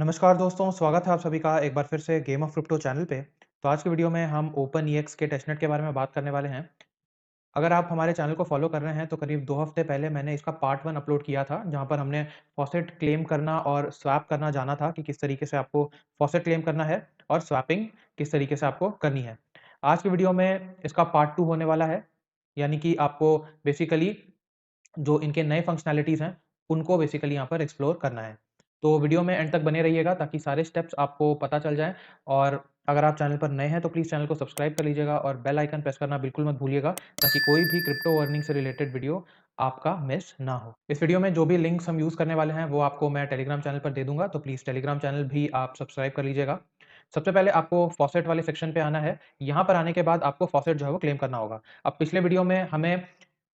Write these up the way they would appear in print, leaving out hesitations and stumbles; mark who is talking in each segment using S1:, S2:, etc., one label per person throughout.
S1: नमस्कार दोस्तों, स्वागत है आप सभी का एक बार फिर से गेम ऑफ क्रिप्टो चैनल पे। तो आज की वीडियो में हम ओपन ईएक्स के टेस्टनेट के बारे में बात करने वाले हैं। अगर आप हमारे चैनल को फॉलो कर रहे हैं तो करीब 2 हफ्ते पहले मैंने इसका पार्ट 1 अपलोड किया था, जहाँ पर हमने फॉसेट क्लेम करना और स्वैप करना जाना था कि किस तरीके से आपको फॉसेट क्लेम करना है और स्वैपिंग किस तरीके से आपको करनी है। आज की वीडियो में इसका पार्ट 2 होने वाला है, यानी कि आपको बेसिकली जो इनके नए फंक्शनैलिटीज़ हैं, उनको बेसिकली यहाँ पर एक्सप्लोर करना है। तो वीडियो में एंड तक बने रहिएगा ताकि सारे स्टेप्स आपको पता चल जाएँ। और अगर आप चैनल पर नए हैं तो प्लीज़ चैनल को सब्सक्राइब कर लीजिएगा और बेल आइकन प्रेस करना बिल्कुल मत भूलिएगा, ताकि कोई भी क्रिप्टो अर्निंग से रिलेटेड वीडियो आपका मिस ना हो। इस वीडियो में जो भी लिंक्स हम यूज़ करने वाले हैं वो आपको मैं टेलीग्राम चैनल पर दे दूँगा, तो प्लीज़ टेलीग्राम चैनल भी आप सब्सक्राइब कर लीजिएगा। सबसे पहले आपको फॉसेट वाले सेक्शन पे आना है। यहाँ पर आने के बाद आपको फॉसेट जो है वो क्लेम करना होगा। अब पिछले वीडियो में हमें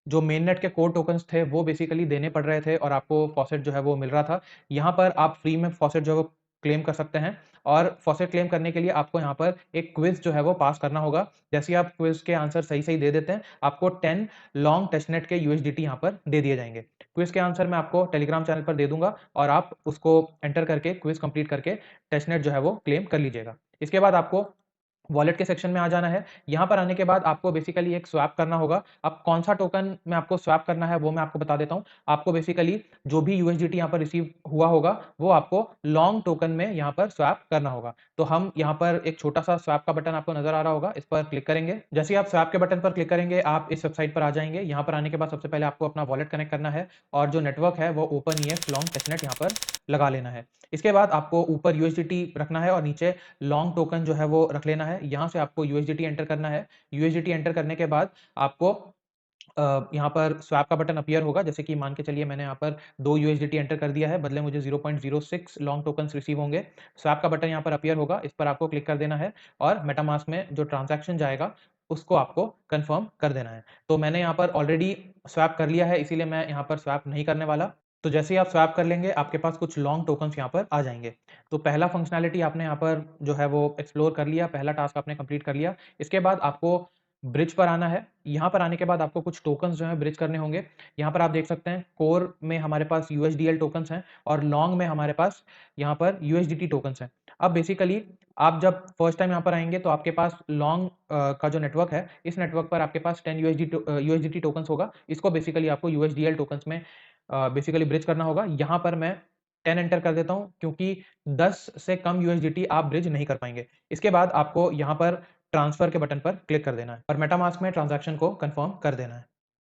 S1: जो मेननेट के कोर टोकन्स थे वो बेसिकली देने पड़ रहे थे और आपको फॉसेट जो है वो मिल रहा था। यहाँ पर आप फ्री में फॉसेट जो है वो क्लेम कर सकते हैं और फॉसेट क्लेम करने के लिए आपको यहाँ पर एक क्विज़ जो है वो पास करना होगा। जैसे ही आप क्विज़ के आंसर सही-सही दे देते हैं, आपको 10 लॉन्ग टेस्टनेट के यूएसडीटी यहाँ पर दे दिए जाएँगे। क्विज़ के आंसर मैं आपको टेलीग्राम चैनल पर दे दूँगा और आप उसको एंटर करके क्विज़ कंप्लीट करके टेस्टनेट जो है वो क्लेम कर लीजिएगा। इसके बाद आपको वॉलेट के सेक्शन में आ जाना है। यहाँ पर आने के बाद आपको बेसिकली एक स्वैप करना होगा। अब कौन-सा टोकन में आपको स्वैप करना है वो मैं आपको बता देता हूँ। आपको बेसिकली जो भी यूएसडीटी यहाँ पर रिसीव हुआ होगा, वो आपको लॉन्ग टोकन में यहाँ पर स्वैप करना होगा। तो हम यहाँ पर एक छोटा-सा स्वैप का बटन आपको नज़र आ रहा होगा, इस पर क्लिक करेंगे। जैसे ही आप स्वैप के बटन पर क्लिक करेंगे, आप इस वेबसाइट पर आ जाएँगे। यहाँ पर आने के बाद सबसे पहले आपको अपना वॉलेट कनेक्ट करना है और जो नेटवर्क है वो ओपनईएक्स लॉन्ग टेस्टनेट यहाँ पर लगा लेना है। इसके बाद आपको ऊपर यूएसडीटी रखना है और नीचे लॉन्ग टोकन जो है वो रख लेना है। यहाँ से आपको यूएसडीटी एंटर करना है। यूएसडीटी एंटर करने के बाद आपको यहाँ पर स्वैप का बटन अपीयर होगा। जैसे कि मान के चलिए मैंने यहाँ पर 2 यूएसडीटी एंटर कर दिया है, बदले मुझे 0.06 लॉन्ग टोकन्स रिसीव होंगे। स्वैप का बटन यहाँ पर अपीयर होगा, इस पर आपको क्लिक कर देना है और मेटामास्क में जो ट्रांज़ैक्शन जाएगा, उसको आपको कन्फर्म कर देना है। तो मैंने यहाँ पर ऑलरेडी स्वैप कर लिया है, इसीलिए मैं यहाँ पर स्वैप नहीं करने वाला। तो जैसे ही आप स्वैप कर लेंगे, आपके पास कुछ लॉन्ग टोकन्स यहाँ पर आ जाएँगे। तो पहला फंक्शनैलिटी आपने यहाँ पर जो है वो एक्सप्लोर कर लिया, पहला टास्क आपने कंप्लीट कर लिया। इसके बाद आपको ब्रिज पर आना है। यहाँ पर आने के बाद आपको कुछ टोकन्स जो हैं ब्रिज करने होंगे। यहाँ पर आप देख सकते हैं कोर में हमारे पास यूएसडीएल टोकन्स हैं और लॉन्ग में हमारे पास यहाँ पर यूएसडीटी टोकन्स हैं। अब बेसिकली आप जब फर्स्ट टाइम यहाँ पर आएँगे तो आपके पास लॉन्ग का जो नेटवर्क है, इस नेटवर्क पर आपके पास 10 यूएसडीटी टोकन्स होगा। इसको बेसिकली आपको यूएसडीएल टोकन्स में बेसिकली ब्रिज करना होगा। यहाँ पर मैं 10 एंटर कर देता हूँ क्योंकि 10 से कम यूएसडीटी आप ब्रिज नहीं कर पाएँगे। इसके बाद आपको यहाँ पर ट्रांसफर के बटन पर क्लिक कर देना है और मेटामास्क में ट्रांजैक्शन को कंफर्म कर देना है।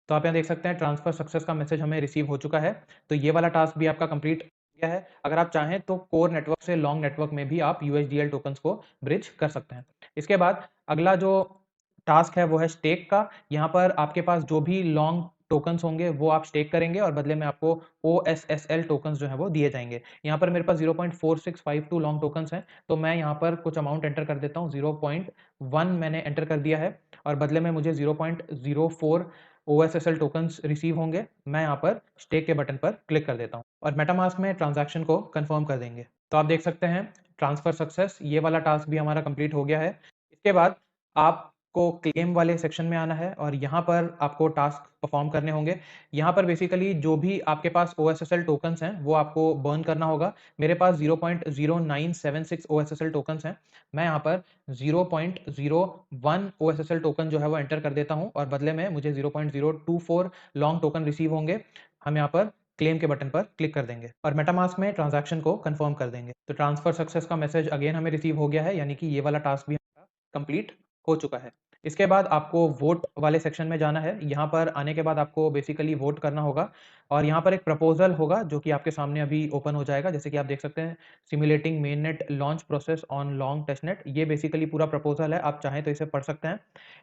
S1: तो आप यहाँ देख सकते हैं ट्रांसफर सक्सेस का मैसेज हमें रिसीव हो चुका है। तो ये वाला टास्क भी आपका कंप्लीट हो गया है। अगर आप चाहें तो कोर नेटवर्क से लॉन्ग नेटवर्क में भी आप यूएसडीएल टोकन्स को ब्रिज कर सकते हैं। इसके बाद अगला जो टास्क है वो है स्टेक का। यहाँ पर आपके पास जो भी लॉन्ग टोकन्स होंगे वो आप स्टेक करेंगे और बदले में आपको ओएसएसएल टोकन्स जो हैं वो दिए जाएँगे। यहाँ पर मेरे पास 0.4652 लॉन्ग टोकन्स हैं, तो मैं यहाँ पर कुछ अमाउंट एंटर कर देता हूँ। 0.1 मैंने एंटर कर दिया है और बदले में मुझे 0.04 ओएसएसएल टोकन्स रिसीव होंगे। मैं यहाँ पर स्टेक के बटन पर क्लिक कर देता हूँ और मेटामास्क में ट्रांज़ैक्शन को कंफर्म कर देंगे। तो आप देख सकते हैं ट्रांसफर सक्सेस, ये वाला टास्क भी हमारा कंप्लीट हो गया है। इसके बाद आपको क्लेम वाले सेक्शन में आना है और यहाँ पर आपको टास्क परफॉर्म करने होंगे। यहाँ पर बेसिकली जो भी आपके पास ओएसएसएल टोकन्स हैं, वो आपको बर्न करना होगा। मेरे पास 0.0976 ओएसएसएल टोकन्स हैं। मैं यहाँ पर 0.01 ओएसएसएल टोकन जो है वो एंटर कर देता हूँ और बदले में मुझे 0.024 लॉन्ग टोकन रिसीव होंगे। हम यहाँ पर क्लेम के बटन पर क्लिक कर देंगे और मेटामास्क में ट्रांजैक्शन को कंफर्म कर देंगे। तो ट्रांसफर सक्सेस का मैसेज अगेन हमें रिसीव हो गया है, यानी कि ये वाला टास्क भी हमारा कंप्लीट हो चुका है। इसके बाद आपको वोट वाले सेक्शन में जाना है। यहाँ पर आने के बाद आपको बेसिकली वोट करना होगा और यहाँ पर एक प्रपोज़ल होगा जो कि आपके सामने अभी ओपन हो जाएगा। जैसे कि आप देख सकते हैं, simulating mainnet launch process on long testnet, ये बेसिकली पूरा प्रपोज़ल है। आप चाहें तो इसे पढ़ सकते हैं।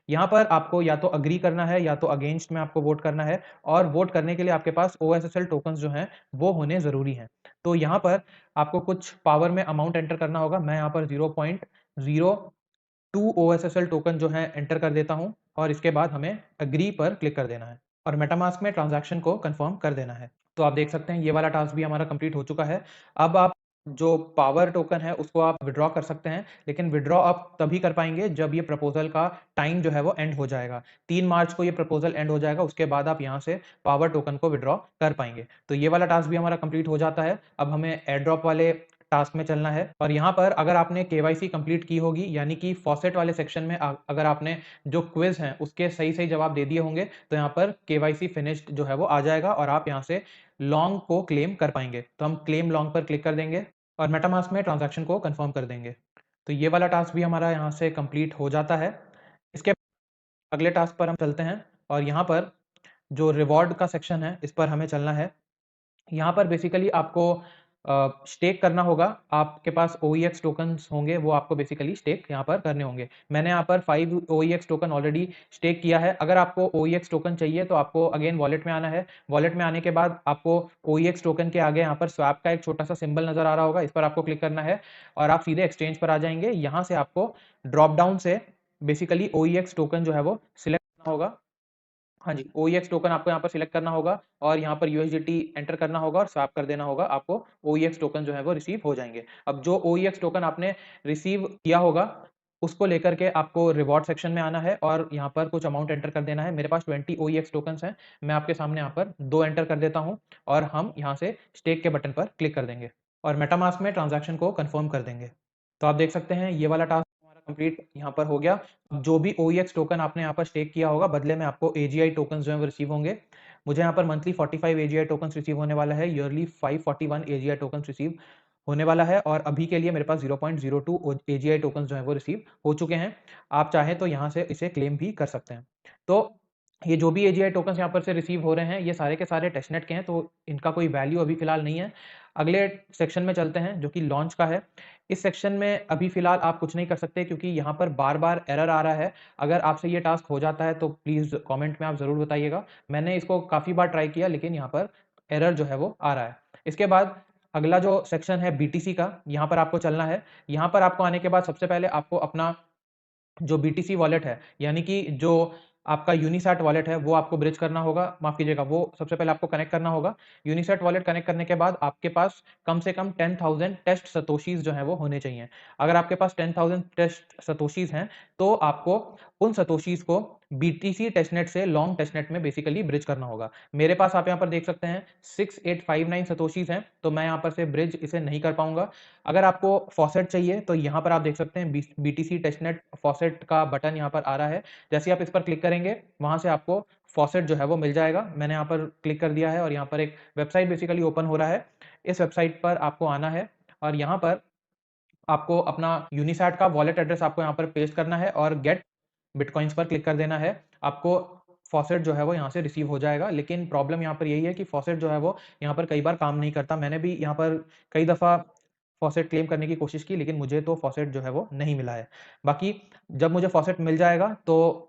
S1: यहाँ पर आपको या तो एग्री करना है या तो अगेंस्ट में आपको वोट करना है और वोट करने के लिए आपके पास ओएसएसएल टोकन्स जो हैं वो होने ज़रूरी हैं। तो यहाँ पर आपको कुछ पावर में अमाउंट एंटर करना होगा। मैं यहाँ पर 0.02 ओएसएसएल टोकन जो है एंटर कर देता हूँ और इसके बाद हमें एग्री पर क्लिक कर देना है और मेटामास्क में ट्रांजैक्शन को कंफर्म कर देना है। तो आप देख सकते हैं ये वाला टास्क भी हमारा कंप्लीट हो चुका है। अब आप जो पावर टोकन है उसको आप विथड्रॉ कर सकते हैं, लेकिन विथड्रॉ आप तभी कर पाएँगे जब ये प्रपोज़ल का टाइम जो है वो एंड हो जाएगा। 3 मार्च को ये प्रपोज़ल एंड हो जाएगा, उसके बाद आप यहाँ से पावर टोकन को विथड्रॉ कर पाएँगे। तो ये वाला टास्क भी हमारा कंप्लीट हो जाता है। अब हमें एयर ड्रॉप वाले टास्क में चलना है और यहाँ पर अगर आपने केवाईसी कंप्लीट की होगी यानी कि फॉसेट वाले सेक्शन में अगर आपने जो क्विज हैं उसके सही-सही जवाब दे दिए होंगे तो यहाँ पर केवाईसी फिनिश्ड जो है वो आ जाएगा और आप यहाँ से लॉन्ग को क्लेम कर पाएँगे। तो हम क्लेम लॉन्ग पर क्लिक कर देंगे और मेटामास्क में ट्रांज़ैक्शन को कन्फर्म कर देंगे। तो ये वाला टास्क भी हमारा यहाँ से कंप्लीट हो जाता है। इसके अगले टास्क पर हम चलते हैं और यहाँ पर जो रिवॉर्ड का सेक्शन है इस पर हमें चलना है। यहाँ पर बेसिकली आपको स्टेक करना होगा। आपके पास ओईएक्स टोकन्स होंगे, वो आपको बेसिकली स्टेक यहाँ पर करने होंगे। मैंने यहाँ पर 5 ओईएक्स टोकन ऑलरेडी स्टेक किया है। अगर आपको ओईएक्स टोकन चाहिए तो आपको अगेन वॉलेट में आना है। वॉलेट में आने के बाद आपको ओईएक्स टोकन के आगे यहाँ पर स्वैप का एक छोटा-सा सिंबल नज़र आ रहा होगा, इस पर आपको क्लिक करना है और आप सीधे एक्सचेंज पर आ जाएँगे। यहाँ से आपको ड्रॉप डाउन से बेसिकली ओईएक्स टोकन जो है वो सिलेक्ट करना होगा। हाँ जी, ओईएक्स टोकन आपको यहाँ पर सिलेक्ट करना होगा और यहाँ पर यूएसडीटी एंटर करना होगा और स्वैप कर देना होगा, आपको ओईएक्स टोकन जो है वो रिसीव हो जाएँगे। अब जो ओईएक्स टोकन आपने रिसीव किया होगा, उसको लेकर के आपको रिवॉर्ड सेक्शन में आना है और यहाँ पर कुछ अमाउंट एंटर कर देना है। मेरे पास 20 ओईएक्स टोकन्स हैं, मैं आपके सामने यहाँ पर 2 एंटर कर देता हूँ और हम यहाँ से स्टेक के बटन पर क्लिक कर देंगे और मेटामास्क में ट्रांज़ैक्शन को कन्फर्म कर देंगे। तो आप देख सकते हैं ये वाला टास्क हमारा कंप्लीट यहाँ पर हो गया। जो भी ओईएक्स टोकन आपने यहाँ पर स्टेक किया होगा, बदले में आपको एजीआई टोकन्स जो हैं वो रिसीव होंगे। मुझे यहाँ पर मंथली 45 एजीआई टोकन्स रिसीव होने वाला है, ईयरली 541 एजीआई टोकन्स रिसीव होने वाला है और अभी के लिए मेरे पास 0.02 एजीआई टोकन्स जो हैं वो रिसीव हो चुके हैं। आप चाहें तो यहाँ से इसे क्लेम भी कर सकते हैं। तो ये जो भी एजीआई टोकन्स यहाँ पर से रिसीव हो रहे हैं, ये सारे के सारे टेस्टनेट के हैं, तो इनका कोई वैल्यू अभी फ़िलहाल नहीं है। अगले सेक्शन में चलते हैं, जो कि लॉन्च का है। इस सेक्शन में अभी फ़िलहाल आप कुछ नहीं कर सकते क्योंकि यहाँ पर बार-बार एरर आ रहा है। अगर आपसे ये टास्क हो जाता है तो प्लीज़ कमेंट में आप ज़रूर बताइएगा। मैंने इसको काफ़ी बार ट्राई किया लेकिन यहाँ पर एरर जो है वो आ रहा है। इसके बाद अगला जो सेक्शन है बीटीसी का, यहाँ पर आपको चलना है। यहाँ पर आपको आने के बाद सबसे पहले आपको अपना जो बीटीसी वॉलेट है, यानी कि जो आपका यूनिसैट वॉलेट है, वो आपको ब्रिज करना होगा, माफ़ कीजिएगा, वो सबसे पहले आपको कनेक्ट करना होगा। यूनिसैट वॉलेट कनेक्ट करने के बाद आपके पास कम से कम 10,000 टेस्ट सतोशीज़ जो हैं वो होने चाहिए। अगर आपके पास 10,000 टेस्ट सतोशीज़ हैं, तो आपको उन सतोशीज़ को बीटीसी टेस्टनेट से लॉन्ग टेस्टनेट में बेसिकली ब्रिज करना होगा। मेरे पास आप यहाँ पर देख सकते हैं 6859 सतोशीज़ हैं, तो मैं यहाँ पर से ब्रिज इसे नहीं कर पाऊँगा। अगर आपको फॉसेट चाहिए तो यहाँ पर आप देख सकते हैं बीटीसी टेस्टनेट फॉसेट का बटन यहाँ पर आ रहा है। जैसे ही आप इस पर क्लिक करेंगे, वहाँ से आपको फॉसेट जो है वो मिल जाएगा। मैंने यहाँ पर क्लिक कर दिया है और यहाँ पर एक वेबसाइट बेसिकली ओपन हो रहा है। इस वेबसाइट पर आपको आना है और यहाँ पर आपको अपना यूनिसैट का वॉलेट एड्रेस आपको यहाँ पर पेस्ट करना है और गेट बिटकॉइन्स पर क्लिक कर देना है। आपको फॉसेट जो है वो यहाँ से रिसीव हो जाएगा, लेकिन प्रॉब्लम यहाँ पर यही है कि फॉसेट जो है वो यहाँ पर कई बार काम नहीं करता। मैंने भी यहाँ पर कई दफ़ा फॉसेट क्लेम करने की कोशिश की, लेकिन मुझे तो फॉसेट जो है वो नहीं मिला है। बाकी जब मुझे फॉसेट मिल जाएगा तो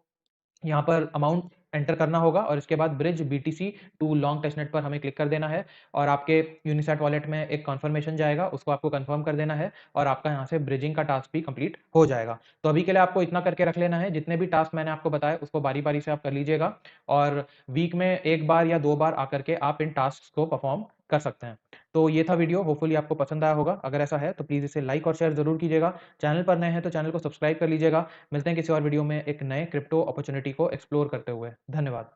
S1: यहाँ पर अमाउंट एंटर करना होगा और इसके बाद bridge BTC to long testnet पर हमें क्लिक कर देना है और आपके यूनिसैट वॉलेट में एक कन्फर्मेशन जाएगा, उसको आपको कन्फर्म कर देना है और आपका यहाँ से ब्रिजिंग का टास्क भी कंप्लीट हो जाएगा। तो अभी के लिए आपको इतना करके रख लेना है, जितने भी टास्क मैंने आपको बताए उसको बारी-बारी से आप कर लीजिएगा और वीक में 1 बार या 2 बार आकर के आप इन टास्क्स को परफॉर्म कर सकते हैं। तो ये था वीडियो, होपफुली आपको पसंद आया होगा। अगर ऐसा है तो प्लीज़ इसे लाइक और शेयर ज़रूर कीजिएगा। चैनल पर नए हैं तो चैनल को सब्सक्राइब कर लीजिएगा। मिलते हैं किसी और वीडियो में एक नए क्रिप्टो अपॉर्च्युनिटी को एक्सप्लोर करते हुए। धन्यवाद।